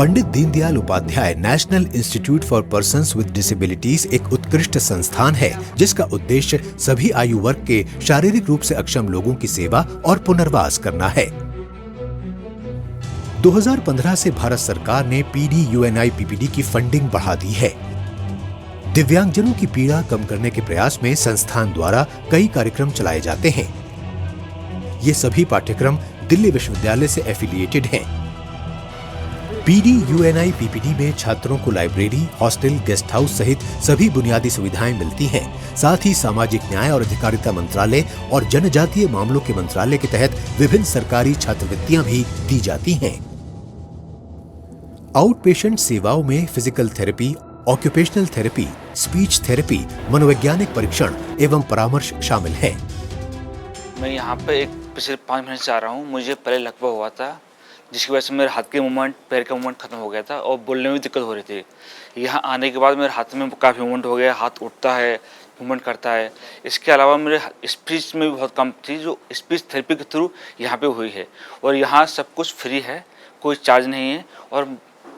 Pandit Deendayal Upadhyay national institute for persons with disabilities एक उत्कृष्ट संस्थान है जिसका उद्देश्य सभी आयु वर्ग के शारीरिक रूप से अक्षम लोगों की सेवा और पुनर्वास करना है। 2015 से भारत सरकार ने PDUNI-PPD की फंडिंग बढ़ा दी है। दिव्यांगजनों की पीड़ा कम करने के प्रयास में संस्थान द्वारा कई कार्यक्रम चलाए जाते हैं। ये सभी पाठ्यक्रम दिल्ली विश्वविद्यालय से एफिलिएटेड हैं। PDUNI-PPD में छात्रों को लाइब्रेरी, हॉस्टल, गेस्ट हाउस सहित सभी बुनियादी सुविधाएं मिलती हैं। साथ ही सामाजिक न्याय और अधिकारिता मंत्रालय और जनजातीय मामलों के मंत्रालय के तहत विभिन्न सरकारी छात्रवृत्तियां भी दी जाती हैं। आउट पेशेंट सेवाओं में physical therapy, occupational therapy, speech therapy, मनोवैज्ञानिक परीक्षण एवं परामर्श शामिल है। मैं यहाँ पे पिछले 5 महीने से आ रहा हूँ। मुझे पहले लकवा हुआ था जिसकी वजह से मेरे हाथ के मूवमेंट, पैर का मूवमेंट खत्म हो गया था और बोलने में भी दिक्कत हो रही थी। यहाँ आने के बाद मेरे हाथ में काफ़ी मूवमेंट हो गया, हाथ उठता है, मूवमेंट करता है। इसके अलावा मेरे स्पीच में भी बहुत कम थी, जो स्पीच थेरेपी के थ्रू यहाँ पे हुई है। और यहाँ सब कुछ फ्री है, कोई चार्ज नहीं है और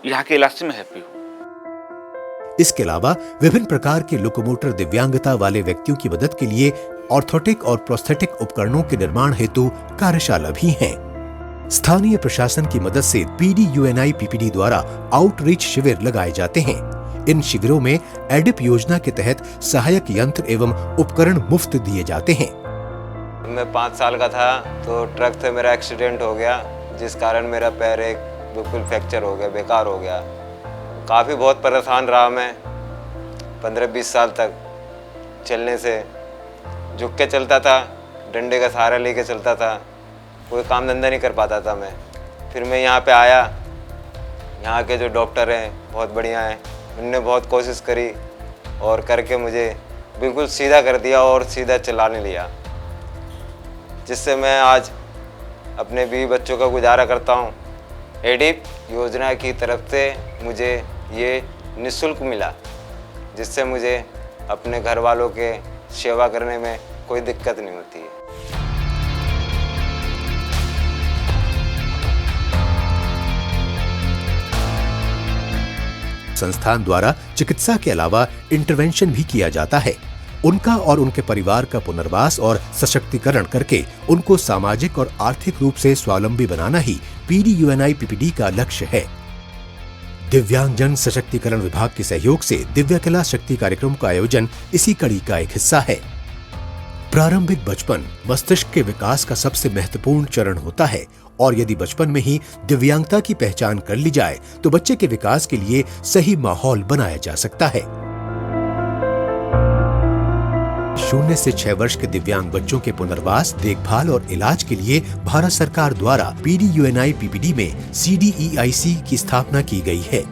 यहाँ के इलाज से मैं हैप्पी हूँ। इसके अलावा विभिन्न प्रकार के लोकोमोटर दिव्यांगता वाले व्यक्तियों की मदद के लिए ऑर्थोटिक और प्रोस्थेटिक उपकरणों के निर्माण हेतु कार्यशाला भी है। स्थानीय प्रशासन की मदद से PDUNI-PPD द्वारा आउटरीच शिविर लगाए जाते हैं। इन शिविरों में एडिप योजना के तहत सहायक यंत्र एवं उपकरण मुफ्त दिए जाते हैं। मैं 5 साल का था तो ट्रक से मेरा एक्सीडेंट हो गया, जिस कारण मेरा पैर एक बिल्कुल फ्रैक्चर हो गया, बेकार हो गया। काफ़ी बहुत परेशान रहा मैं 15-20 साल तक। चलने से झुक के चलता था, डंडे का सहारा लेके चलता था, कोई काम धंधा नहीं कर पाता था मैं। फिर मैं यहाँ पे आया, यहाँ के जो डॉक्टर हैं बहुत बढ़िया हैं, उनने बहुत कोशिश करी और करके मुझे बिल्कुल सीधा कर दिया और सीधा चलाने लिया, जिससे मैं आज अपने बीवी बच्चों का गुजारा करता हूँ। एडिप योजना की तरफ से मुझे ये निःशुल्क मिला, जिससे मुझे अपने घर वालों के सेवा करने में कोई दिक्कत नहीं होती है। संस्थान द्वारा चिकित्सा के अलावा इंटरवेंशन भी किया जाता है। उनका और उनके परिवार का पुनर्वास और सशक्तिकरण करके उनको सामाजिक और आर्थिक रूप से स्वावलंबी बनाना ही PDUNI-PPD का लक्ष्य है। दिव्यांगजन सशक्तिकरण विभाग के सहयोग से दिव्य कला शक्ति कार्यक्रम का आयोजन इसी कड़ी का एक हिस्सा है। प्रारंभिक बचपन मस्तिष्क के विकास का सबसे महत्वपूर्ण चरण होता है और यदि बचपन में ही दिव्यांगता की पहचान कर ली जाए तो बच्चे के विकास के लिए सही माहौल बनाया जा सकता है। 0 से 6 वर्ष के दिव्यांग बच्चों के पुनर्वास, देखभाल और इलाज के लिए भारत सरकार द्वारा PDUNI-PPD में CDEIC की स्थापना की गई है।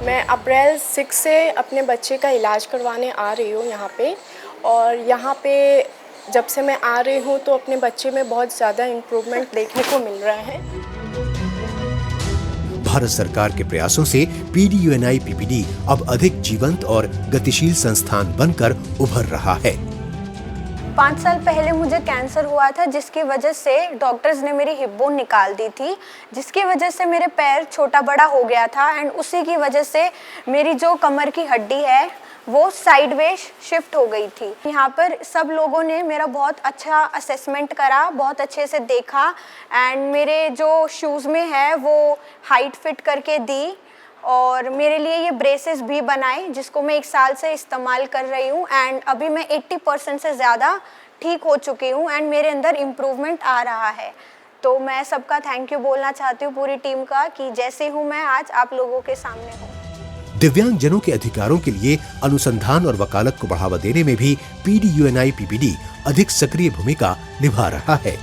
मैं अप्रैल 6 से अपने बच्चे का इलाज करवाने आ रही हूँ यहाँ पे, और यहाँ पे जब से मैं आ रही हूँ तो अपने बच्चे में बहुत ज़्यादा इम्प्रूवमेंट देखने को मिल रहा है। भारत सरकार के प्रयासों से PDUNI-PPD अब अधिक जीवंत और गतिशील संस्थान बनकर उभर रहा है। 5 साल पहले मुझे कैंसर हुआ था, जिसकी वजह से डॉक्टर्स ने मेरी हिप बोन निकाल दी थी, जिसकी वजह से मेरे पैर छोटा बड़ा हो गया था एंड उसी की वजह से मेरी जो कमर की हड्डी है वो साइडवेज शिफ्ट हो गई थी। यहाँ पर सब लोगों ने मेरा बहुत अच्छा असेसमेंट करा, बहुत अच्छे से देखा एंड मेरे जो शूज़ में है वो हाइट फिट करके दी और मेरे लिए ये ब्रेसेस भी बनाए, जिसको मैं 1 साल से इस्तेमाल कर रही हूँ एंड अभी मैं 80% से ज़्यादा ठीक हो चुकी हूँ एंड मेरे अंदर इम्प्रूवमेंट आ रहा है। तो मैं सबका थैंक यू बोलना चाहती हूँ पूरी टीम का कि जैसे हूँ मैं आज आप लोगों के सामने हूँ। दिव्यांगजनों के अधिकारों के लिए अनुसंधान और वकालत को बढ़ावा देने में भी PDUNI-PPD अधिक सक्रिय भूमिका निभा रहा है।